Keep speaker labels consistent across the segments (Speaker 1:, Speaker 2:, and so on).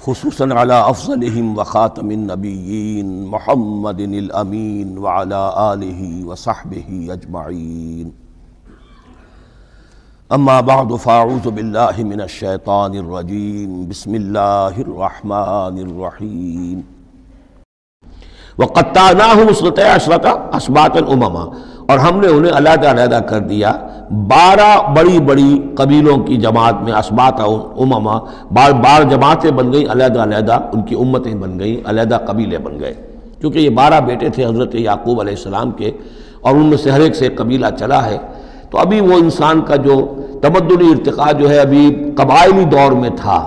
Speaker 1: خصوصاً علی افضلہم وخاتم النبیین محمد الامین وعلی آلہ وصحبہ اجمعین. اما بعد فاعوذ باللہ من الشیطان الرجیم. بسم اللہ الرحمن الرحیم. وقطعناہم اثنتی عشرۃ اسباطا امما، اور ہم نے انہیں علیحدہ علیحدہ کر دیا 12 بڑی بڑی قبیلوں کی جماعت میں. اسباط امما، بار جماعتیں بن گئیں علیحدہ علیحدہ، ان کی امتیں بن گئیں، علیحدہ قبیلے بن گئے. کیونکہ یہ 12 بیٹے تھے حضرت یعقوب علیہ السلام کے، اور ان میں سے ہر ایک سے ایک قبیلہ چلا ہے. تو ابھی وہ انسان کا جو تمدنی ارتقاء جو ہے ابھی قبائلی دور میں تھا،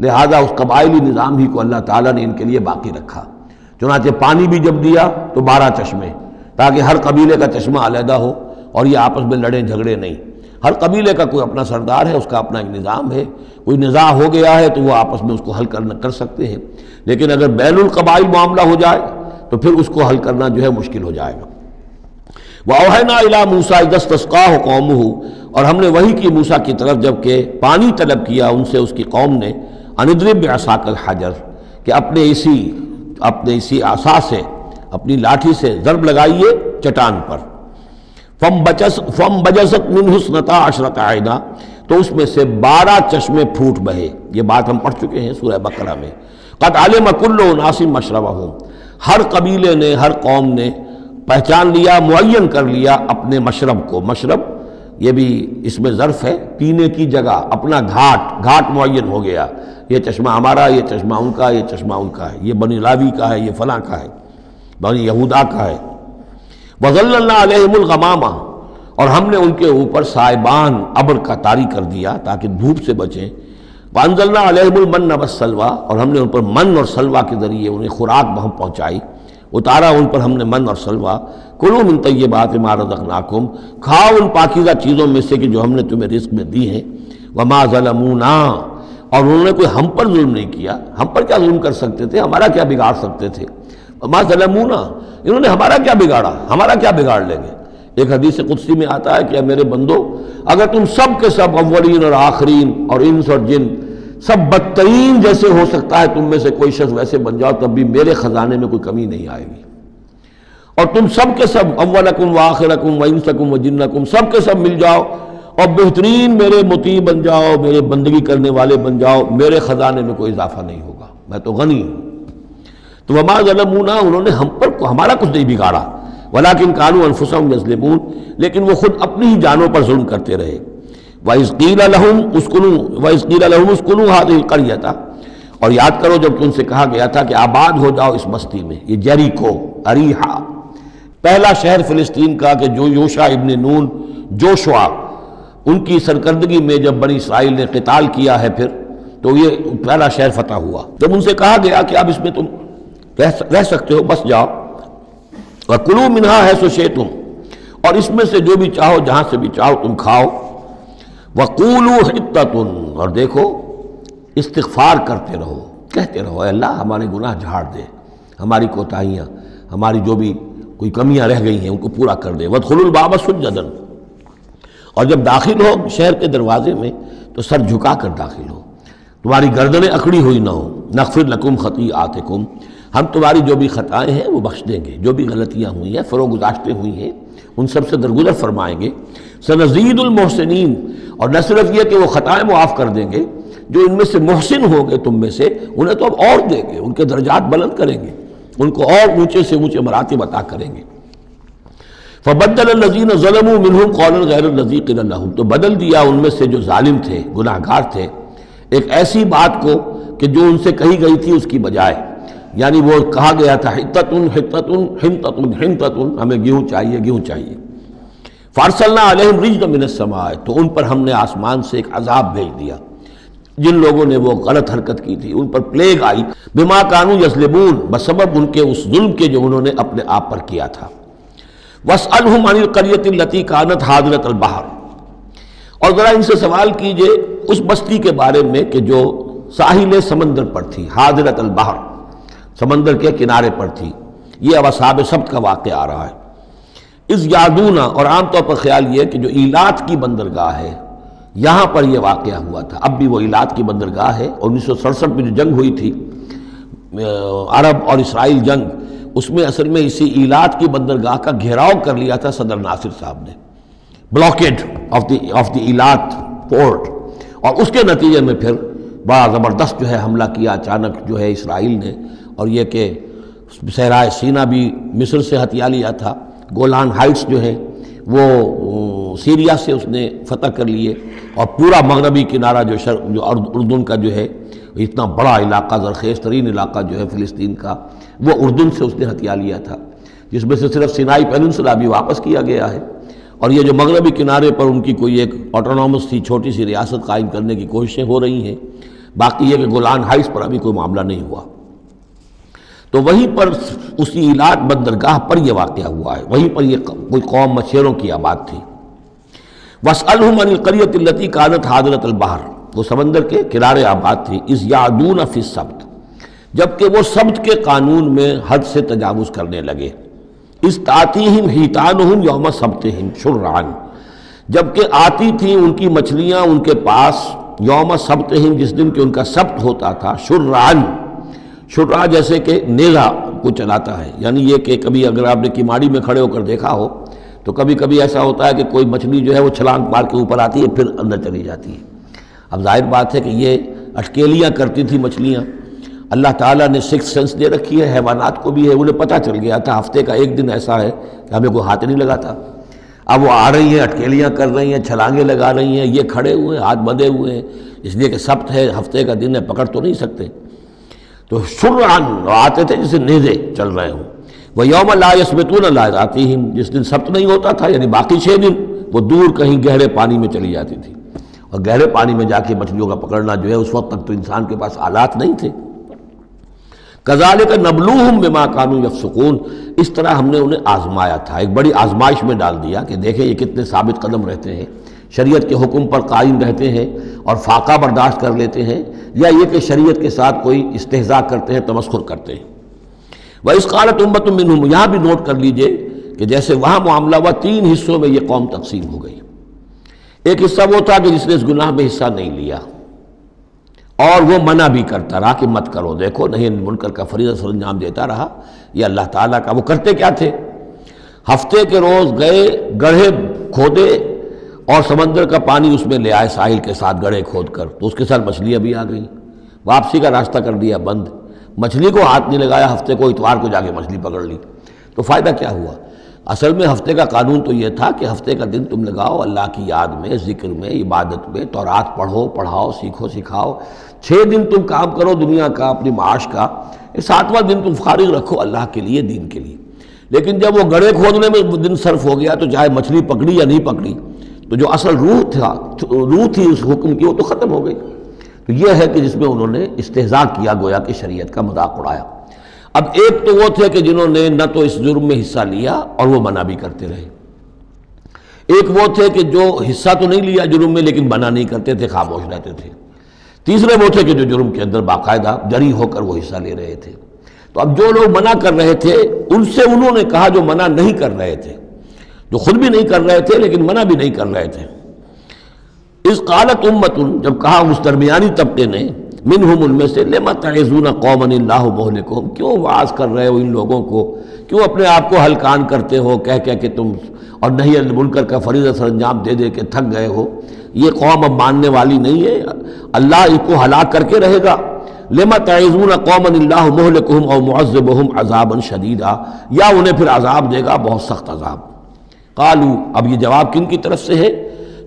Speaker 1: لہذا اس قبائلی نظام ہی کو اللہ تعالیٰ نے ان کے لیے باقی رکھا. چنانچہ پانی بھی جب دیا تو 12 چشمے، تاکہ ہر قبیلے کا چشمہ علیحدہ ہو اور یہ آپس میں لڑیں جھگڑے نہیں. ہر قبیلے کا کوئی اپنا سردار ہے، اس کا اپنا ایک نظام ہے. کوئی نزاع ہو گیا ہے تو وہ آپس میں اس کو حل کر سکتے ہیں، لیکن اگر بین القبائل معاملہ ہو جائے تو پھر اس کو حل کرنا جو ہے مشکل ہو جائے گا. وَأَوْحَيْنَا إِلَىٰ مُوسَىٰ إِذْ اسْتَسْقَاهُ قَوْمُهُ، اور ہم نے وحی کی موسیٰ کی طرف جب کہ پانی طلب کیا ان سے اس کی قوم نے. أَنِ اضْرِب بِعَصَاكَ الْحَجَرَ، کہ اپنے اسی عصا سے، اپنی لاٹھی سے ضرب لگائیے چٹان پر. فَانْبَجَسَتْ مِنْهُ اثْنَتَا عَشْرَةَ عَيْنًا، تو اس میں سے 12 چشمے پھوٹ بہے. یہ بات ہم پڑھ چکے ہیں سورہ بقرہ میں. قَدْ عَلِمَ كُلُّ أُنَاسٍ مَشْرَبَهُمْ، ہر قبیلے نے، ہر قوم نے پہچان لیا، معین کر لیا اپنے مشرب کو. مشرب یہ بھی اس میں ظرف ہے، پینے کی جگہ، اپنا گھاٹ معین ہو گیا. یہ چشمہ ہمارا، یہ چشمہ ان کا، یہ چشمہ ان کا ہے، یہ بنی لاوی کا ہے، یہ فلاں کا ہے، بنی یہودا کا ہے. وَظَلَّلْنَا عَلَيْهِمُ الْغَمَامَ، اور ہم نے ان کے اوپر سائبان ابر کا طاری کر دیا تاکہ دھوپ سے بچیں. وَأَنزَلْنَا عَلَيْهِمُ الْمَنَّ وَالسَّلْوَىٰ، اور ہم نے ان پر من اور سلوہ کے ذریعے انہیں خوراک بہم پہنچائی، اتارا ان پر ہم نے من اور سلوہ. کلوا من طیبات ما رزقناکم، کھاؤ ان پاکیزہ چیزوں میں سے کہ جو ہم نے تمہیں رزق میں دی ہیں. وما ظلمونا، اور انہوں نے کوئی ہم پر ظلم نہیں کیا. ہم پر کیا ظلم کر سکتے تھے، ہمارا کیا بگاڑ سکتے تھے. وما ظلمونا، انہوں نے ہمارا کیا بگاڑا، ہمارا کیا بگاڑ لیں گے. ایک حدیث قدسی میں آتا ہے کہ اے میرے بندو، اگر تم سب کے سب اولین اور آخرین اور انس اور جن سب بدترین جیسے ہو سکتا ہے تم میں سے کوئی شخص ویسے بن جاؤ، تب بھی میرے خزانے میں کوئی کمی نہیں آئے گی. اور تم سب کے سب اولکم و آخرکم و انسکم و جنکم سب کے سب مل جاؤ اور بہترین میرے مطیع بن جاؤ، میرے بندگی کرنے والے بن جاؤ، میرے خزانے میں کوئی اضافہ نہیں ہوگا، میں تو غنی ہوں. تو وما ظلمونا، انہوں نے ہمارا کچھ نہیں بگاڑا. ولکن کانوا انفسہم یظلمون، لیکن وہ خود اپنی ہی جانوں پر ظلم کرتے رہے. وَإِذْ قِيلَ لَهُمُ اسْكُنُوا هَٰذِهِ الْقَرْيَةَ، اور یاد کرو جب ان سے کہا گیا تھا کہ آباد ہو جاؤ اس بستی میں. یہ جیریکو، اریحا، پہلا شہر فلسطین کا کہ جو یوشع ابن نون، جوشوا، ان کی سرکردگی میں جب بنی اسرائیل نے قتال کیا ہے پھر، تو یہ پہلا شہر فتح ہوا. جب ان سے کہا گیا کہ اب اس میں تم رہ سکتے ہو، بس جاؤ. وَكُلُوا مِنْهَا حَيْثُ شِئْتُمْ، اور اس میں سے جو بھی چاہو، جہاں سے بھی چاہو تم کھاؤ. وَقُولُوا حِطَّةٌ، اور دیکھو استغفار کرتے رہو، کہتے رہو اے اللہ ہمارے گناہ جھاڑ دے، ہماری کوتاہیاں، ہماری جو بھی کوئی کمیاں رہ گئی ہیں ان کو پورا کر دے. وَادْخُلُوا الْبَابَ سُجَّدًا، اور جب داخل ہو شہر کے دروازے میں تو سر جھکا کر داخل ہو، تمہاری گردنیں اکڑی ہوئی نہ ہو. نغفر لکم خطیئاتکم، ہم تمہاری جو بھی خطائیں ہیں وہ بخش دیں گے، جو بھی غلطیاں ہوئی ہیں، فروغ گزاشتیں ہوئی ہیں، ان سب سے درگزر فرمائیں گے. سنزید المحسنین، اور نہ صرف یہ کہ وہ خطائیں معاف کر دیں گے، جو ان میں سے محسن ہوں گے تم میں سے انہیں تو اب اور دیں گے، ان کے درجات بلند کریں گے، ان کو اور اونچے سے اونچے مراتب عطا کریں گے. فبدل الذین ظلموا منہم قولا غیر الذی قیل لہم، تو بدل دیا ان میں سے جو ظالم تھے، گناہ گار تھے، ایک ایسی بات کو کہ جو ان سے کہی گئی تھی اس کی بجائے. یعنی وہ کہا گیا تھا حطۃ حطۃ حنطۃ حنطۃ، ہمیں گیہوں چاہیے، گیہوں چاہیے. فارسلنا علیہم رجزا من السماء، تو ان پر ہم نے آسمان سے ایک عذاب بھیج دیا. جن لوگوں نے وہ غلط حرکت کی تھی ان پر پلیگ آئی. بما کانوا یظلمون، بسبب ان کے اس ظلم کے جو انہوں نے اپنے آپ پر کیا تھا. واسألہم عن القریۃ التی کانت حاضرۃ البحر، اور ذرا ان سے سوال کیجئے اس بستی کے بارے میں کہ جو ساحل سمندر پر تھی. حاضرۃ البحر، سمندر کے کنارے پر تھی. یہ اب اصحاب سبت کا واقعہ آ رہا ہے. اذ یعدون، اور عام طور پر خیال یہ کہ جو ایلات کی بندرگاہ ہے یہاں پر یہ واقعہ ہوا تھا۔ اب بھی وہ ایلات کی بندرگاہ ہے۔ 1967 میں جو جنگ ہوئی تھی عرب اور اسرائیل جنگ، اس میں اصل میں اسی ایلات کی بندرگاہ کا گھیراؤ کر لیا تھا صدر ناصر صاحب نے، بلاکیڈ آف دی ایلات پورٹ، اور اس کے نتیجے میں پھر بڑا زبردست جو ہے حملہ کیا اچانک جو ہے اسرائیل نے، اور یہ کہ صحرائے سینا بھی مصر سے ہتھیا لیا تھا، گولان ہائٹس جو ہیں وہ سیریا سے اس نے فتح کر لیے، اور پورا مغربی کنارہ جو اردن کا جو ہے اتنا بڑا علاقہ، زرخیز ترین علاقہ جو ہے فلسطین کا، وہ اردن سے اس نے ہتھیا لیا تھا، جس میں سے صرف سینائی پیننسلا بھی واپس کیا گیا ہے، اور یہ جو مغربی کنارے پر ان کی کوئی ایک آٹونومس سی چھوٹی سی ریاست قائم کرنے کی کوششیں ہو رہی ہیں، باقی یہ کہ گولان ہائٹس پر ابھی کوئی معاملہ نہیں ہوا۔ تو وہیں پر اسی ایلات بندرگاہ پر یہ واقعہ ہوا ہے، وہیں پر یہ کوئی قوم مچھیروں کی آباد تھی۔ وَاسْأَلْهُمْ عَنِ الْقَرْيَةِ الَّتِي كَانَتْ حَاضِرَةَ الْبَحْرِ، وہ سمندر کے کنارے آباد تھی، اِذْ يَعْدُونَ فِي السَّبْتِ، جبکہ وہ سبت کے قانون میں حد سے تجاوز کرنے لگے، اِذْ تَأْتِيهِمْ حِيتَانُهُمْ يَوْمَ صَبْتِهِمْ شُرَّعًا، جبکہ آتی تھیں ان کی مچھلیاں ان کے پاس یوم صبتہم، جس دن کہ ان کا سبت ہوتا تھا، شرعن، شرع جیسے کہ نیزہ کو چلاتا ہے، یعنی یہ کہ کبھی اگر آپ نے کماڑی میں کھڑے ہو کر دیکھا ہو تو کبھی کبھی ایسا ہوتا ہے کہ کوئی مچھلی جو ہے وہ چھلانگ مار کے اوپر آتی ہے پھر اندر چلی جاتی ہے۔ اب ظاہر بات ہے کہ یہ اٹکیلیاں کرتی تھی مچھلیاں، اللہ تعالیٰ نے سکس سینس دے رکھی ہے، حیوانات کو بھی ہے، انہیں پتہ چل گیا تھا ہفتے کا ایک دن ایسا ہے کہ ہمیں کوئی ہاتھ نہیں لگاتا، اب وہ آ رہی ہیں، اٹکیلیاں کر رہی ہیں، چھلانگیں لگا رہی ہیں، یہ کھڑے ہوئے ہیں، ہاتھ بندھے ہوئے ہیں، اس لیے کہ سبت ہے، ہفتے کا دن ہے، پکڑ تو نہیں سکتے، تو شرعن آتے تھے جسے نیزے چل رہے ہوں۔ وَيَوْمَ لَا يَسْبِتُونَ لَا يَأْتِيهِمْ، جس دن سبت نہیں ہوتا تھا یعنی باقی 6 دن وہ دور کہیں گہرے پانی میں چلی جاتی تھی، اور گہرے پانی میں جا کے مچھلیوں کا پکڑنا جو ہے اس وقت تک تو انسان کے پاس آلات نہیں تھے۔ كَذَلِكَ نَبْلُوهُمْ بِمَا كَانُوا يَفْسُقُونَ، اس طرح ہم نے انہیں آزمایا تھا، ایک بڑی آزمائش میں ڈال دیا کہ دیکھیں یہ کتنے ثابت قدم رہتے ہیں، شریعت کے حکم پر قائم رہتے ہیں اور فاقہ برداشت کر لیتے ہیں، یا یہ کہ شریعت کے ساتھ کوئی استہزاء کرتے ہیں، تمسخر کرتے ہیں۔ وَإِذْ قَالَتْ أُمَّةٌ مِّنْهُمْ، یہاں بھی نوٹ کر لیجئے کہ جیسے وہاں معاملہ ہوا 3 حصوں میں یہ قوم تقسیم ہو گئی۔ ایک حصہ وہ تھا کہ جس نے اس گناہ میں حصہ نہیں لیا اور وہ منع بھی کرتا رہا کہ مت کرو، دیکھو نہی عن المنکر کا فریضہ سر انجام دیتا رہا، یہ اللہ تعالیٰ کا۔ وہ کرتے کیا تھے؟ ہفتے کے روز گئے، گڑھے کھودے اور سمندر کا پانی اس میں لے آئے ساحل کے ساتھ گڑھے کھود کر، تو اس کے ساتھ مچھلیاں بھی آ گئیں، واپسی کا راستہ کر دیا بند، مچھلی کو ہاتھ نہیں لگایا، ہفتے کو اتوار کو جا کے مچھلی پکڑ لی، تو فائدہ کیا ہوا؟ اصل میں ہفتے کا قانون تو یہ تھا کہ ہفتے کا دن تم لگاؤ اللہ کی یاد میں، ذکر میں، عبادت میں، تورات پڑھو، پڑھاؤ، سیکھو، سکھاؤ۔ 6 دن تم کام کرو دنیا کا، اپنی معاش کا، 7واں دن تم فارغ رکھو اللہ کے لیے، دین کے لیے۔ لیکن جب وہ گڑھے کھودنے میں دن صرف ہو گیا تو چاہے مچھلی پکڑی یا نہیں پکڑی، تو جو اصل روح تھی اس حکم کی وہ تو ختم ہو گئی۔ تو یہ ہے کہ جس میں انہوں نے استہزاء کیا، گویا کہ شریعت کا مذاق اڑایا۔ اب ایک تو وہ تھے کہ جنہوں نے نہ تو اس جرم میں حصہ لیا اور وہ منع بھی کرتے رہے، ایک وہ تھے کہ جو حصہ تو نہیں لیا جرم میں لیکن منع نہیں کرتے تھے، خاموش رہتے تھے، تیسرے وہ تھے کہ جو جرم کے اندر باقاعدہ جری ہو کر وہ حصہ لے رہے تھے۔ تو اب جو لوگ منع کر رہے تھے ان سے انہوں نے کہا جو منع نہیں کر رہے تھے، جو خود بھی نہیں کر رہے تھے لیکن منع بھی نہیں کر رہے تھے، اذ قالت امت، جب کہا اس درمیانی طبقے نے، منہم ان میں سے، لما تعظون قوما اللہ مہلکہم، کیوں واعظ کر رہے ہو ان لوگوں کو، کیوں اپنے آپ کو ہلکان کرتے ہو کہہ کہہ کہ تم، اور نہی عن المنکر کا فریضہ سر انجام دے دے کے تھک گئے ہو، یہ قوم اب ماننے والی نہیں ہے، اللہ اس کو ہلاک کر کے رہے گا۔ لما تعظون قوما اللہ مہلکہم او معذبہم عذابا شدیدا، یا انہیں پھر عذاب دے گا بہت سخت عذاب۔ قالوا، اب یہ جواب کن کی طرف سے ہے؟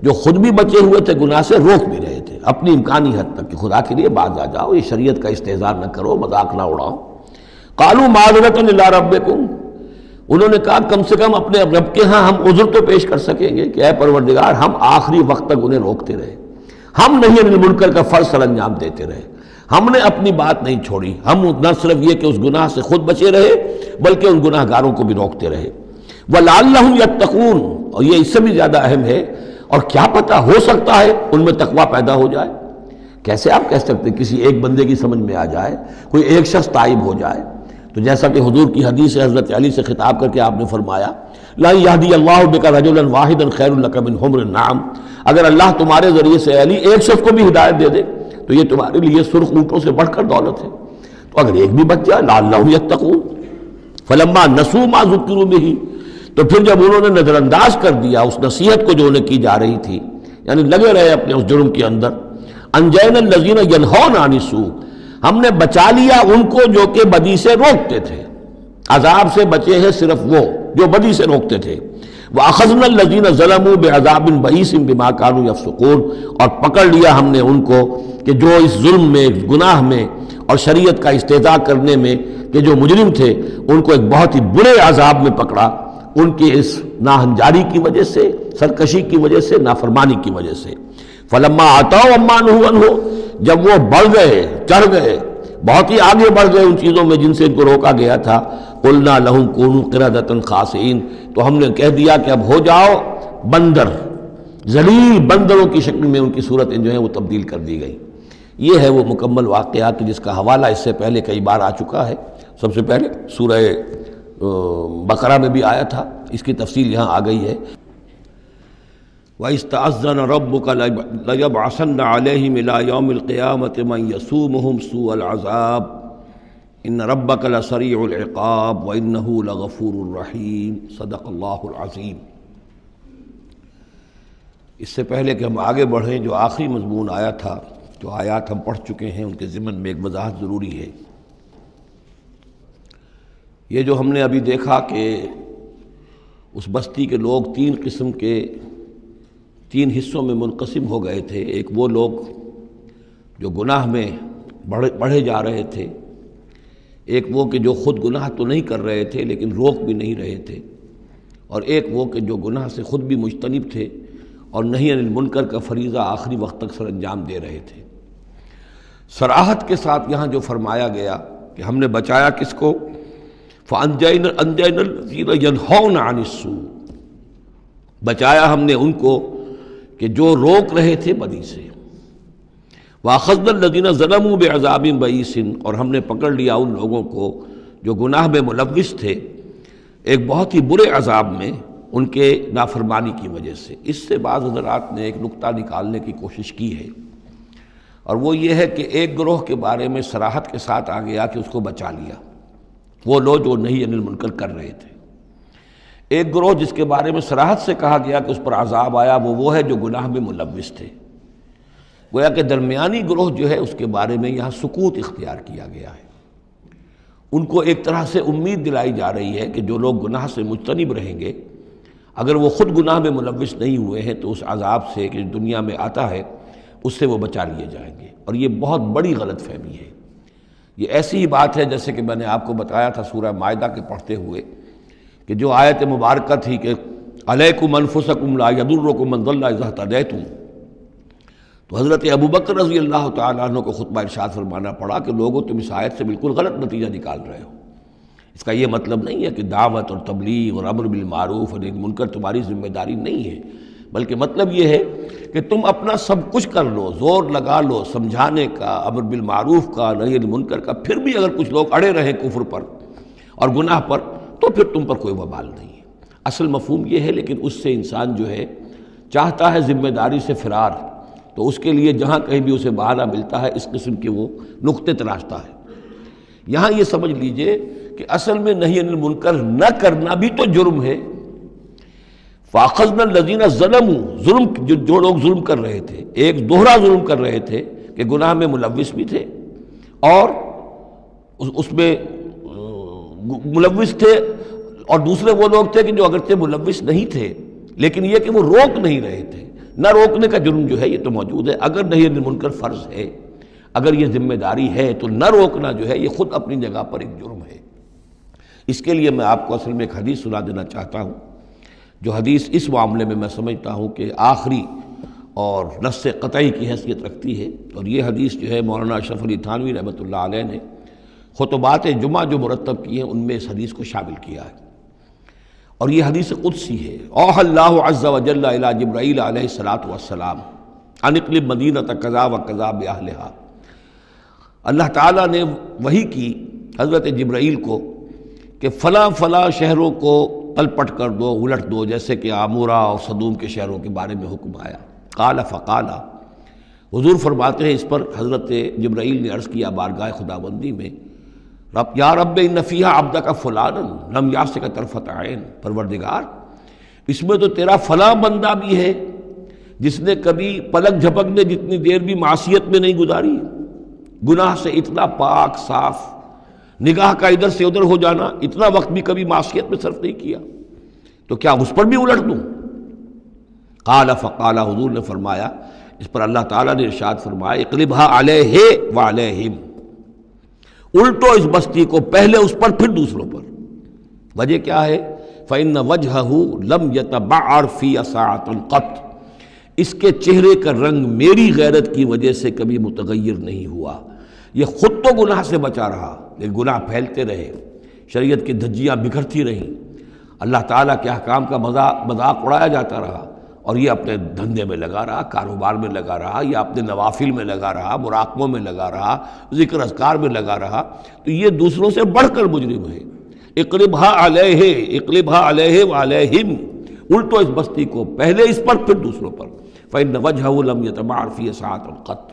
Speaker 1: جو خود بھی بچے ہوئے تھے گناہ سے، روک بھی رہے تھے اپنی امکانی حد تک کہ خدا کے لیے باز آ جاؤ، یہ شریعت کا استہزاء نہ کرو، مذاق نہ اڑاؤ۔ قالوا معذرۃ الی ربکم، انہوں نے کہا کم سے کم اپنے رب کے ہاں ہم عذر تو پیش کر سکیں گے کہ اے پروردگار، ہم آخری وقت تک انہیں روکتے رہے، ہم نہی عن المنکر کا فرض سر انجام دیتے رہے، ہم نے اپنی بات نہیں چھوڑی، ہم نہ صرف یہ کہ اس گناہ سے خود بچے رہے بلکہ ان گناہ گاروں کو بھی روکتے رہے۔ وَلَعَلَّهُمْ يَتَّقُونَ، اور یہ اس سے بھی زیادہ اہم ہے، اور کیا پتہ ہو سکتا ہے ان میں تقویٰ پیدا ہو جائے۔ کیسے آپ کہہ سکتے کسی ایک بندے کی سمجھ میں آ جائے، کوئی ایک شخص تائب ہو جائے؟ تو جیسا کہ حضور کی حدیث حضرت علی سے خطاب کر کے آپ نے فرمایا لا یہدی اللہ بک رجلا واحدا خیر لک من حمر النعم، اگر اللہ تمہارے ذریعے سے علی ایک شخص کو بھی ہدایت دے دے تو یہ تمہارے لیے سرخ اونٹوں سے بڑھ کر دولت ہے۔ تو اگر ایک بھی بچ جائے لعلہم یتقون، فلما نسوا ما ذکروا بہ، تو پھر جب انہوں نے نظر انداز کر دیا اس نصیحت کو جو انہیں کی جا رہی تھی، یعنی لگے رہے اپنے اس جرم کے اندر، انجینا الذین ینہون عن السوء، ہم نے بچا لیا ان کو جو کہ بدی سے روکتے تھے، عذاب سے بچے ہیں صرف وہ جو بدی سے روکتے تھے، وَأَخَذْنَا الَّذِينَ ظَلَمُوا بِعَذَابٍ بَئِيسٍ بِمَا كَانُوا يَفْسُقُونَ، اور پکڑ لیا ہم نے ان کو کہ جو اس ظلم میں، گناہ میں اور شریعت کا استہزاء کرنے میں کہ جو مجرم تھے، ان کو ایک بہت ہی برے عذاب میں پکڑا، ان کی اس ناہنجاری کی وجہ سے، سرکشی کی وجہ سے، نافرمانی کی وجہ سے۔ فَلَمَّا عَتَوْا عَمَّا نُهُوا عَنْهُ، جب وہ بڑھ گئے، چڑھ گئے، بہت ہی آگے بڑھ گئے ان چیزوں میں جن سے ان کو روکا گیا تھا، قُلْنَا لَهُمْ كُونُوا قِرَدَةً خَاسِئِينَ، تو ہم نے کہہ دیا کہ اب ہو جاؤ بندر، ذلیل بندروں کی شکل میں ان کی صورتیں جو ہیں وہ تبدیل کر دی گئی۔ یہ ہے وہ مکمل واقعہ کہ جس کا حوالہ اس سے پہلے کئی بار آ چکا ہے۔ سب سے پہلے سورہ بقرہ میں بھی آیا تھا، اس کی تفصیل یہاں آ گئی ہے۔ وَإِذْ تَأَذَّنَ رَبُّكَ لَيَبْعَثَنَّ عَلَيْهِمْ إِلَىٰ يَوْمِ الْقِيَامَةِ مَن يَسُومُهُمْ سُوءَ الْعَذَابِ إِنَّ رَبَّكَ لَسَرِيعُ الْعِقَابِ وَإِنَّهُ لَغَفُورٌ رَحِيمٌ۔ صدق اللہ العظیم۔ اس سے پہلے کہ ہم آگے بڑھیں، جو آخری مضمون آیا تھا، جو آیات ہم پڑھ چکے ہیں، ان کے ضمن میں ایک وضاحت ضروری ہے۔ یہ جو ہم نے ابھی دیکھا کہ اس بستی کے لوگ تین قسم کے، تین حصوں میں منقسم ہو گئے تھے۔ ایک وہ لوگ جو گناہ میں بڑھے جا رہے تھے، ایک وہ کہ جو خود گناہ تو نہیں کر رہے تھے لیکن روک بھی نہیں رہے تھے، اور ایک وہ کہ جو گناہ سے خود بھی مجتنب تھے اور نہی عن المنکر کا فریضہ آخری وقت تک سر انجام دے رہے تھے۔ صراحت کے ساتھ یہاں جو فرمایا گیا کہ ہم نے بچایا کس کو، فَأَنجَيْنَا الَّذِينَ يَنْهَوْنَ عَنِ السُّوءِ، بچایا ہم نے ان کو کہ جو روک رہے تھے بدی سے، وَأَخَذْنَا الَّذِينَ ظَلَمُوا بِعَذَابٍ بَئِيسٍ، اور ہم نے پکڑ لیا ان لوگوں کو جو گناہ میں ملوث تھے ایک بہت ہی برے عذاب میں ان کے نافرمانی کی وجہ سے۔ اس سے بعض حضرات نے ایک نقطہ نکالنے کی کوشش کی ہے، اور وہ یہ ہے کہ ایک گروہ کے بارے میں صراحت کے ساتھ آ گیا کہ اس کو بچا لیا، وہ لوگ جو نہی عن المنکر کر رہے تھے۔ ایک گروہ جس کے بارے میں صراحت سے کہا گیا کہ اس پر عذاب آیا، وہ ہے جو گناہ میں ملوث تھے۔ گویا کہ درمیانی گروہ جو ہے اس کے بارے میں یہاں سکوت اختیار کیا گیا ہے۔ ان کو ایک طرح سے امید دلائی جا رہی ہے کہ جو لوگ گناہ سے مجتنب رہیں گے، اگر وہ خود گناہ میں ملوث نہیں ہوئے ہیں تو اس عذاب سے کہ دنیا میں آتا ہے اس سے وہ بچا لیے جائیں گے۔ اور یہ بہت بڑی غلط فہمی ہے۔ یہ ایسی ہی بات ہے جیسے کہ میں نے آپ کو بتایا تھا سورہ مائدہ کے پڑھتے ہوئے کہ جو آیت مبارکہ تھی کہ علیکم انفسکم لا یضرکم من ضل اذا اہتدیتم، تو حضرت ابوبکر رضی اللہ تعالیٰ عنہ کو خطبہ ارشاد فرمانا پڑا کہ لوگوں تم اس آیت سے بالکل غلط نتیجہ نکال رہے ہو۔ اس کا یہ مطلب نہیں ہے کہ دعوت اور تبلیغ اور امر بالمعروف اور نہی عن المنکر تمہاری ذمہ داری نہیں ہے، بلکہ مطلب یہ ہے کہ تم اپنا سب کچھ کر لو، زور لگا لو سمجھانے کا، امر بالمعروف کا، نہی عن المنکر کا، پھر بھی اگر کچھ لوگ اڑے رہیں کفر پر اور گناہ پر تو پھر تم پر کوئی وبال نہیں ہے۔ اصل مفہوم یہ ہے، لیکن اس سے انسان جو ہے چاہتا ہے ذمہ داری سے فرار، تو اس کے لیے جہاں کہیں بھی اسے بہانہ ملتا ہے اس قسم کے وہ نقطے تراشتا ہے۔ یہاں یہ سمجھ لیجئے کہ اصل میں نہی عن المنکر نہ کرنا بھی تو جرم ہے۔ فَأَخَذْنَا الَّذِينَ ظَلَمُوا، ظلم جو لوگ ظلم کر رہے تھے، ایک دوہرا ظلم کر رہے تھے کہ گناہ میں ملوث بھی تھے اور اس میں ملوث تھے، اور دوسرے وہ لوگ تھے کہ جو اگرچہ ملوث نہیں تھے لیکن یہ کہ وہ روک نہیں رہے تھے۔ نہ روکنے کا جرم جو ہے یہ تو موجود ہے۔ اگر نہی عن المنکر فرض ہے، اگر یہ ذمہ داری ہے، تو نہ روکنا جو ہے یہ خود اپنی جگہ پر ایک جرم ہے۔ اس کے لیے میں آپ کو اصل میں ایک حدیث سنا دینا چاہتا ہوں، جو حدیث اس معاملے میں سمجھتا ہوں کہ آخری اور نص قطعی کی حیثیت رکھتی ہے۔ اور یہ حدیث جو ہے مولانا اشرف علی تھانوی رحمۃ اللہ علیہ نے خطبات جمعہ جو مرتب کیے ہیں ان میں اس حدیث کو شامل کیا ہے، اور یہ حدیث قدسی ہے۔ اوحى اللہ عز وجل الی جبرائیل علیہ الصلوۃ والسلام ان اقلب مدینۃ کذا و کذا باہلھا، اللہ تعالیٰ نے وحی کی حضرت جبرائیل کو کہ فلاں فلاں شہروں کو تلپٹ کر دو، الٹ دو، جیسے کہ عامورہ اور صدوم کے شہروں کے بارے میں حکم آیا۔ قال فقال، حضور فرماتے ہیں اس پر حضرت جبرائیل نے عرض کیا بارگاہ خداوندی میں، رب یا رب ان فیہا عبدک فلانا لم یعصک طرفۃ عین، پروردگار اس میں تو تیرا فلاں بندہ بھی ہے جس نے کبھی پلک جھپکنے جتنی دیر بھی معصیت میں نہیں گزاری، گناہ سے اتنا پاک صاف، نگاہ کا ادھر سے ادھر ہو جانا، اتنا وقت بھی کبھی معصیت میں صرف نہیں کیا، تو کیا اس پر بھی الٹ دوں؟ قال فقال، حضور نے فرمایا، اس پر اللہ تعالیٰ نے ارشاد فرمایا اقلبھا علیہ وعلیہم، الٹو اس بستی کو، پہلے اس پر پھر دوسروں پر۔ وجہ کیا ہے؟ فإن وجہہ لم یتبعر فی ساعۃ قط، اس کے چہرے کا رنگ میری غیرت کی وجہ سے کبھی متغیر نہیں ہوا۔ یہ خود تو گناہ سے بچا رہا لیکن گناہ پھیلتے رہے، شریعت کی دھجیاں بکھرتی رہیں، اللہ تعالیٰ کے احکام کا مذاق اڑایا جاتا رہا، اور یہ اپنے دھندے میں لگا رہا، کاروبار میں لگا رہا، یا اپنے نوافل میں لگا رہا، مراقبوں میں لگا رہا، ذکر اذکار میں لگا رہا، تو یہ دوسروں سے بڑھ کر مجرم ہے۔ اقلبھا علیہ وعلیہم، الٹو اس بستی کو، پہلے اس پر پھر دوسروں پر۔ فإن وجہہ لم یتبعر فی ساعۃ قط۔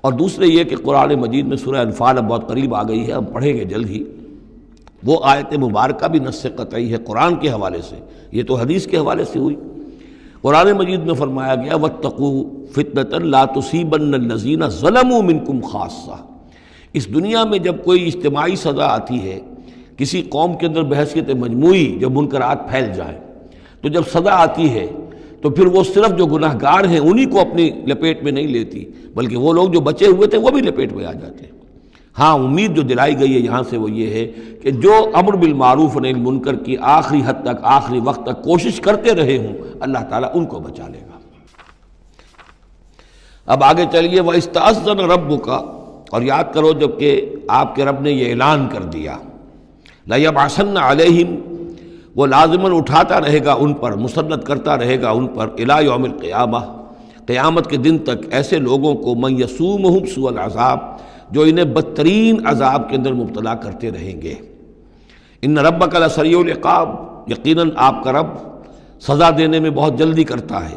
Speaker 1: اور دوسرے یہ کہ قرآن مجید میں سورہ انفال اب بہت قریب آ گئی ہے، ہم پڑھیں گے جلد ہی، وہ آیت مبارکہ بھی نص قطعی ہے قرآن کے حوالے سے، یہ تو حدیث کے حوالے سے ہوئی۔ قرآن مجید میں فرمایا گیا واتقوا فتنة لا تصیبن الذین ظلموا منکم خاصہ۔ اس دنیا میں جب کوئی اجتماعی سزا آتی ہے، کسی قوم کے اندر بحیثیت مجموعی جب منکرات پھیل جائیں، تو جب سزا آتی ہے تو پھر وہ صرف جو گناہ گار ہیں انہی کو اپنی لپیٹ میں نہیں لیتی، بلکہ وہ لوگ جو بچے ہوئے تھے وہ بھی لپیٹ میں آ جاتے ہیں۔ ہاں امید جو دلائی گئی ہے یہاں سے وہ یہ ہے کہ جو امر بالمعروف و نہی عن المنکر کی آخری حد تک، آخری وقت تک کوشش کرتے رہے ہوں، اللہ تعالیٰ ان کو بچا لے گا۔ اب آگے چلیے، وَإِسْتَأْذَنَ رَبُّكَ، اور یاد کرو جب کہ آپ کے رب نے یہ اعلان کر دیا، لَيَبْعَثَنَّ عَلَيْهِمْ، وہ لازماً اٹھاتا رہے گا ان پر، مسلط کرتا رہے گا ان پر، الی یوم القیامہ، قیامت کے دن تک، ایسے لوگوں کو من یسومہم سوء العذاب، جو انہیں بدترین عذاب کے اندر مبتلا کرتے رہیں گے۔ ان ربک لسریع العقاب، یقیناً آپ کا رب سزا دینے میں بہت جلدی کرتا ہے۔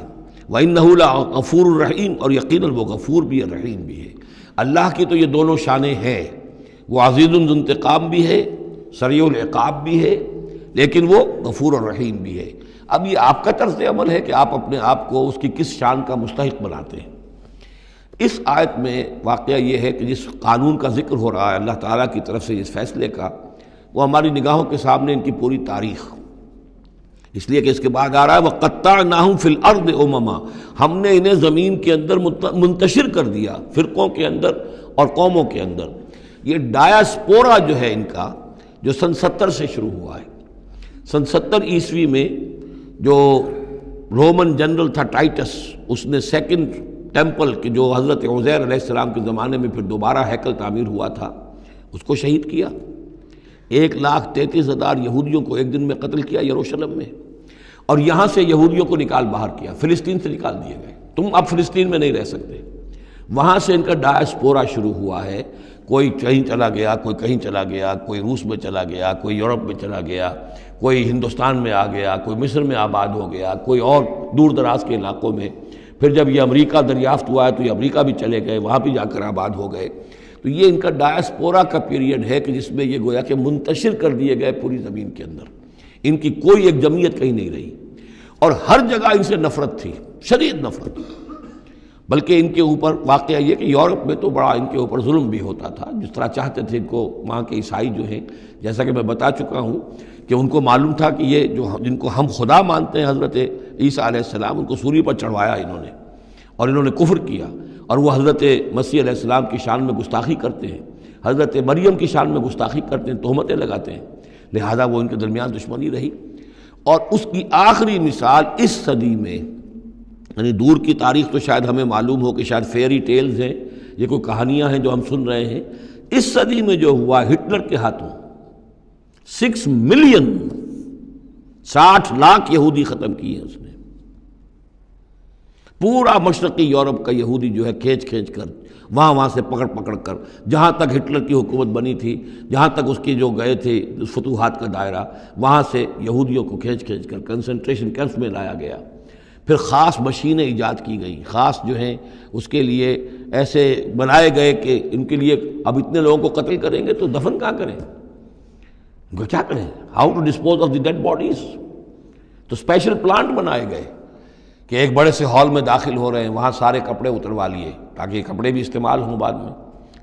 Speaker 1: وانہ لغفور الرحیم، اور یقیناً وہ غفور بھی ہے، رحیم بھی ہے۔ اللہ کی تو یہ دونوں شانیں ہیں، وہ عزیز ذو انتقام بھی ہے، سریع العقاب بھی ہے، لیکن وہ غفور الرحیم بھی ہے۔ اب یہ آپ کا طرز عمل ہے کہ آپ اپنے آپ کو اس کی کس شان کا مستحق بناتے ہیں۔ اس آیت میں واقعہ یہ ہے کہ جس قانون کا ذکر ہو رہا ہے اللہ تعالیٰ کی طرف سے، اس فیصلے کا، وہ ہماری نگاہوں کے سامنے ان کی پوری تاریخ، اس لیے کہ اس کے بعد آ رہا ہے وَقَطَّعْنَاهُمْ فِي الْأَرْضِ أُمَمًا، ہم نے انہیں زمین کے اندر منتشر کر دیا، فرقوں کے اندر اور قوموں کے اندر۔ یہ ڈایاسپورا جو ہے ان کا، جو سن 70 سے شروع ہوا ہے، سن 70 عیسوی میں جو رومن جنرل تھا ٹائٹس، اس نے سیکنڈ ٹیمپل کہ جو حضرت عزیر علیہ السلام کے زمانے میں پھر دوبارہ ہیکل تعمیر ہوا تھا، اس کو شہید کیا۔ 1,33,000 یہودیوں کو ایک دن میں قتل کیا یروشلم میں، اور یہاں سے یہودیوں کو نکال باہر کیا، فلسطین سے نکال دیے گئے، تم اب فلسطین میں نہیں رہ سکتے۔ وہاں سے ان کا ڈایاسپورا شروع ہوا ہے، کوئی کہیں چلا گیا، کوئی کہیں چلا گیا، کوئی روس میں چلا گیا، کوئی یورپ میں چلا گیا، کوئی ہندوستان میں آ گیا، کوئی مصر میں آباد ہو گیا، کوئی اور دور دراز کے علاقوں میں۔ پھر جب یہ امریکہ دریافت ہوا ہے تو یہ امریکہ بھی چلے گئے، وہاں بھی جا کر آباد ہو گئے۔ تو یہ ان کا ڈایاسپورا کا پیریڈ ہے کہ جس میں یہ گویا کہ منتشر کر دیے گئے پوری زمین کے اندر، ان کی کوئی ایک جمعیت کہیں نہیں رہی، اور ہر جگہ ان سے نفرت تھی، شدید نفرت۔ بلکہ ان کے اوپر واقعہ یہ کہ یورپ میں تو بڑا ان کے اوپر ظلم بھی ہوتا تھا، جس طرح چاہتے تھے ان کو وہاں کے عیسائی جو ہیں، جیسا کہ میں بتا چکا ہوں کہ ان کو معلوم تھا کہ یہ جو جن کو ہم خدا مانتے ہیں حضرت عیسیٰ علیہ السلام، ان کو سولی پر چڑھوایا انہوں نے، اور انہوں نے کفر کیا، اور وہ حضرت مسیح علیہ السلام کی شان میں گستاخی کرتے ہیں، حضرت مریم کی شان میں گستاخی کرتے ہیں، تہمتیں لگاتے ہیں، لہذا وہ ان کے درمیان دشمنی رہی۔ اور اس کی آخری مثال اس صدی میں، یعنی دور کی تاریخ تو شاید ہمیں معلوم ہو کہ شاید فیری ٹیلز ہیں، یہ کوئی کہانیاں ہیں جو ہم سن رہے ہیں، اس صدی میں جو ہوا ہٹلر کے ہاتھوں 6 ملین 60 لاکھ یہودی ختم کیے اس نے۔ پورا مشرقی یورپ کا یہودی جو ہے کھینچ کھینچ کر وہاں سے پکڑ پکڑ کر جہاں تک ہٹلر کی حکومت بنی تھی، جہاں تک اس کی جو گئے تھے فتوحات کا دائرہ، وہاں سے یہودیوں کو کھینچ کھینچ کر کنسنٹریشن کیمپس میں لایا گیا۔ پھر خاص مشینیں ایجاد کی گئیں، خاص جو ہیں اس کے لیے ایسے بنائے گئے کہ ان کے لیے اب اتنے لوگوں کو قتل کریں گے تو دفن کہاں کریں، ان کو کیا کریں، how to dispose of the dead bodies. تو اسپیشل پلانٹ بنائے گئے کہ ایک بڑے سے ہال میں داخل ہو رہے ہیں، وہاں سارے کپڑے اتروا لیے تاکہ یہ کپڑے بھی استعمال ہوں بعد میں۔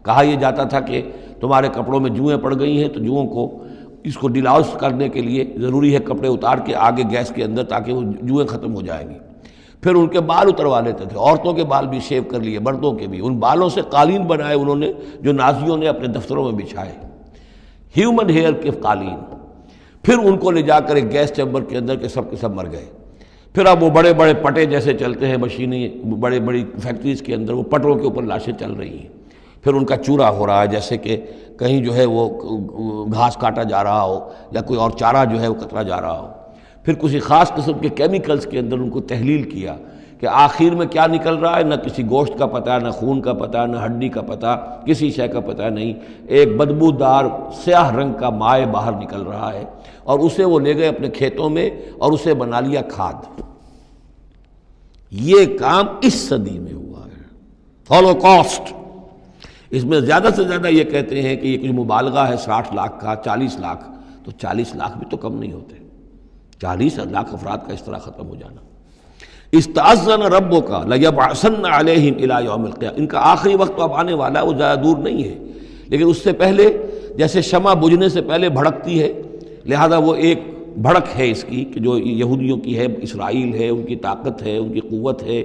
Speaker 1: کہا یہ جاتا تھا کہ تمہارے کپڑوں میں جوئیں پڑ گئی ہیں تو جوؤں کو اس کو ڈیلاؤس کرنے کے لیے ضروری ہے کپڑے اتار کے آگے گیس کے اندر تاکہ وہ جوئیں ختم ہو جائیں گی۔ پھر ان کے بال اتروا لیتے تھے، عورتوں کے بال بھی شیو کر لیے، مردوں کے بھی، ان بالوں سے قالین بنائے انہوں نے جو نازیوں نے اپنے دفتروں میں بچھائے، ہیومن ہیئر کے قالین۔ پھر ان کو لے جا کر ایک گیس چیمبر کے اندر کے سب مر گئے۔ پھر اب وہ بڑے بڑے پٹے جیسے چلتے ہیں مشینیں، بڑے بڑی فیکٹریز کے اندر وہ پٹوں کے اوپر لاشیں چل رہی ہیں، پھر ان کا چورا ہو رہا ہے جیسے کہ کہیں جو ہے وہ گھاس کاٹا جا رہا ہو یا کوئی اور چارہ جو ہے وہ کترا جا رہا ہو۔ پھر کسی خاص قسم کے کیمیکلز کے اندر ان کو تحلیل کیا کہ آخر میں کیا نکل رہا ہے، نہ کسی گوشت کا پتہ، نہ خون کا پتہ، نہ ہڈی کا پتہ، کسی شے کا پتہ نہیں، ایک بدبودار سیاہ رنگ کا مائع باہر نکل رہا ہے، اور اسے وہ لے گئے اپنے کھیتوں میں اور اسے بنا لیا کھاد۔ یہ کام اس صدی میں ہوا ہے، ہولوکاسٹ۔ اس میں زیادہ سے زیادہ یہ کہتے ہیں کہ یہ کچھ مبالغہ ہے 60 لاکھ کا، 40 لاکھ، تو 40 لاکھ بھی تو کم نہیں ہوتے، 40 لاکھ افراد کا اس طرح ختم ہو جانا۔ استأذن ربک لیبعثن علیہم الی یوم القیامہ، ان کا آخری وقت تو اب آنے والا ہے، وہ زیادہ دور نہیں ہے، لیکن اس سے پہلے جیسے شمع بجھنے سے پہلے بھڑکتی ہے، لہذا وہ ایک بھڑک ہے اس کی کہ جو یہودیوں کی ہے، اسرائیل ہے، ان کی طاقت ہے، ان کی قوت ہے،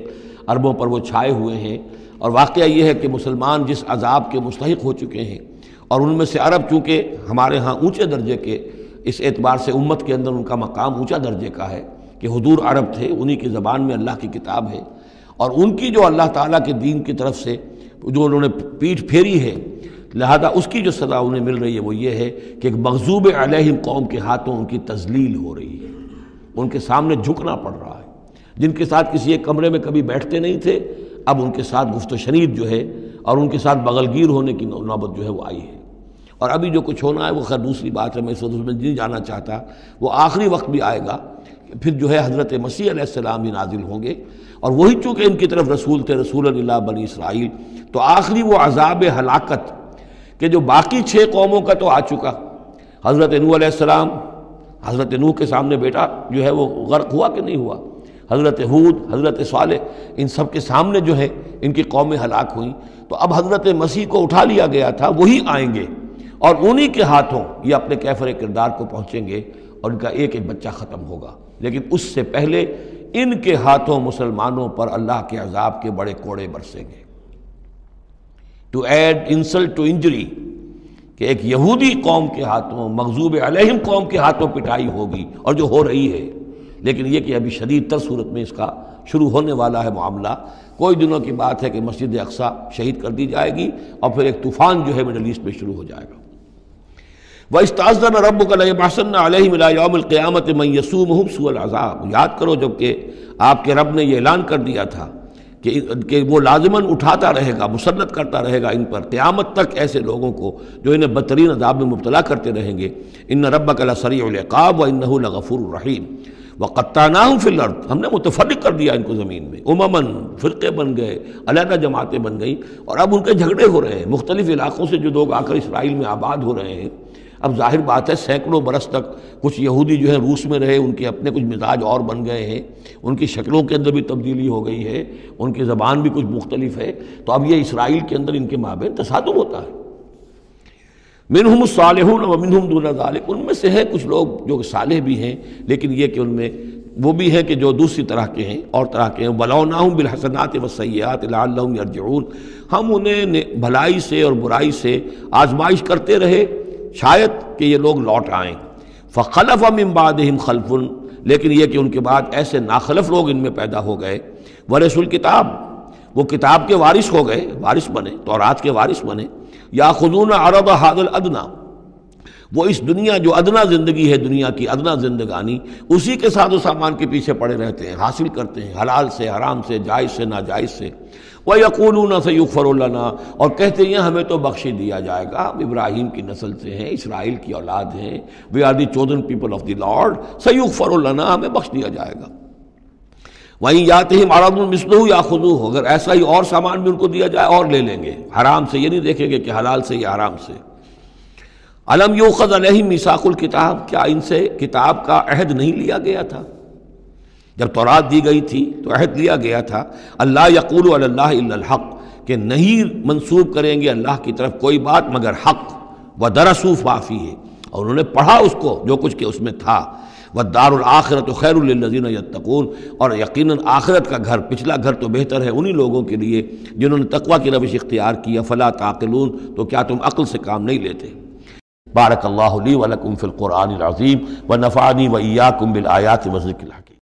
Speaker 1: عربوں پر وہ چھائے ہوئے ہیں، اور واقعہ یہ ہے کہ مسلمان جس عذاب کے مستحق ہو چکے ہیں، اور ان میں سے عرب چونکہ ہمارے ہاں اونچے درجے کے، اس اعتبار سے امت کے اندر ان کا مقام اونچا درجے کا ہے کہ حضور عرب تھے، انہی کی زبان میں اللہ کی کتاب ہے، اور ان کی جو اللہ تعالیٰ کے دین کی طرف سے جو انہوں نے پیٹھ پھیری ہے، لہذا اس کی جو سزا انہیں مل رہی ہے وہ یہ ہے کہ ایک مغضوب علیہم قوم کے ہاتھوں ان کی تذلیل ہو رہی ہے، ان کے سامنے جھکنا پڑ رہا ہے۔ جن کے ساتھ کسی ایک کمرے میں کبھی بیٹھتے نہیں تھے، اب ان کے ساتھ گفت و شنید جو ہے اور ان کے ساتھ بغلگیر ہونے کی نوبت جو ہے وہ آئی ہے۔ اور ابھی جو کچھ ہونا ہے وہ خیر دوسری بات ہے، میں اس وقت اس میں نہیں جانا چاہتا، وہ آخری وقت بھی آئے گا، پھر جو ہے حضرت مسیح علیہ السلام بھی نازل ہوں گے، اور وہی چونکہ ان کی طرف رسول تھے، رسول اللہ بنی اسرائیل، تو آخری وہ عذاب ہلاکت کہ جو باقی 6 قوموں کا تو آ چکا، حضرت نوح علیہ السلام، حضرت نوح کے سامنے بیٹا جو ہے وہ غرق ہوا کہ نہیں ہوا، حضرت ہود، حضرت صالح، ان سب کے سامنے جو ہے ان کی قومیں ہلاک ہوئیں، تو اب حضرت مسیح کو اٹھا لیا گیا تھا، وہی آئیں گے اور انہی کے ہاتھوں یہ اپنے کیفر کردار کو پہنچیں گے اور ان کا ایک ایک بچہ ختم ہوگا، لیکن اس سے پہلے ان کے ہاتھوں مسلمانوں پر اللہ کے عذاب کے بڑے کوڑے برسیں گے۔ To add insult to injury, کہ ایک یہودی قوم کے ہاتھوں، مغضوب علیہم قوم کے ہاتھوں پٹائی ہوگی، اور جو ہو رہی ہے، لیکن یہ کہ ابھی شدید تر صورت میں اس کا شروع ہونے والا ہے معاملہ۔ کوئی دنوں کی بات ہے کہ مسجد اقصیٰ شہید کر دی جائے گی، اور پھر ایک طوفان جو ہے مڈل ایسٹ میں شروع ہو جائے گا۔ وَإِسْتَأْذَنَ رَبُّكَ لَيَبْعَثَنَّ عَلَيْهِمْ إِلَىٰ يَوْمِ الْقِيَامَةِ مَن يَسُومُهُمْ سُوءَ الْعَذَابِ، یاد کرو جب کہ آپ کے رب نے یہ اعلان کر دیا تھا کہ وہ لازماً اٹھاتا رہے گا، مسلط کرتا رہے گا ان پر قیامت تک ایسے لوگوں کو جو انہیں بدترین عذاب میں مبتلا کرتے رہیں گے۔ إِنَّ رَبَّكَ لَسَرِيعُ الْعِقَابِ وَإِنَّهُ لَغَفُورٌ رَحِيمٌ وَقَطَّعْنَاهُمْ فِي الْأَرْضِ، ہم نے متفرق کر دیا ان کو زمین میں، امماً، فرقے بن گئے، علیحدہ جماعتیں بن گئیں، اور اب ان کے جھگڑے ہو رہے ہیں، مختلف علاقوں سے جو لوگ آ کر اسرائیل میں آباد ہو رہے ہیں۔ اب ظاہر بات ہے سینکڑوں برس تک کچھ یہودی جو ہیں روس میں رہے، ان کے اپنے کچھ مزاج اور بن گئے ہیں، ان کی شکلوں کے اندر بھی تبدیلی ہو گئی ہے، ان کی زبان بھی کچھ مختلف ہے، تو اب یہ اسرائیل کے اندر ان کے مابین تصادم ہوتا ہے۔ منہم الصالحون ومنہم دون ذلک، ان میں سے ہے کچھ لوگ جو صالح بھی ہیں، لیکن یہ کہ ان میں وہ بھی ہیں کہ جو دوسری طرح کے ہیں، اور طرح کے ہیں۔ بلوناہم بالحسنات والسیئات لعلہم یرجعون، ہم انہیں بھلائی سے اور برائی سے آزمائش کرتے رہے شاید کہ یہ لوگ لوٹ آئیں۔ فخلف من بعدہم خلف، لیکن یہ کہ ان کے بعد ایسے ناخلف لوگ ان میں پیدا ہو گئے، ورثوا الکتاب، وہ کتاب کے وارث ہو گئے، وارث بنے، تورات کے وارث بنے۔ یاخذون عرض ھذا الادنی، وہ اس دنیا جو ادنا زندگی ہے، دنیا کی ادنا زندگانی، اسی کے ساتھ و سامان کے پیچھے پڑے رہتے ہیں، حاصل کرتے ہیں حلال سے، حرام سے، جائز سے، ناجائز سے۔ وَيَقُولُونَ سَيُغْفَرُ لَنَا، اور کہتے ہیں ہمیں تو بخش دیا جائے گا، ہم ابراہیم کی نسل سے ہیں، اسرائیل کی اولاد ہیں، we are the chosen people of the Lord, سَيُغْفَرُ لَنَا، ہمیں بخش دیا جائے گا۔ وہیں یاتہم عرض مثلہ یاخذوہ، اگر ایسا ہی اور سامان بھی ان کو دیا جائے اور لے لیں گے، حرام سے یہ نہیں دیکھیں گے کہ حلال سے یا حرام سے۔ الم یؤخذ علیہم میثاق الکتاب، کیا ان سے کتاب کا عہد نہیں لیا گیا تھا؟ جب تورات دی گئی تھی تو عہد لیا گیا تھا، اللہ یقول علی اللہ الا الحق، کہ نہیں منسوب کریں گے اللہ کی طرف کوئی بات مگر حق، ودرسوا ما فیہ، اور انہوں نے پڑھا اس کو جو کچھ کہ اس میں تھا، والدار الآخرۃ خیر للذین یتقون، اور یقیناً آخرت کا گھر، پچھلا گھر تو بہتر ہے انہی لوگوں کے لیے جنہوں نے تقوی کی روش اختیار کی، فلا تعقلون، تو کیا تم عقل سے کام نہیں لیتے؟ بارک اللہ لی ولکم فی القرآن العظیم ونفعنی وإیاکم بالآیات والذکر الحکیم۔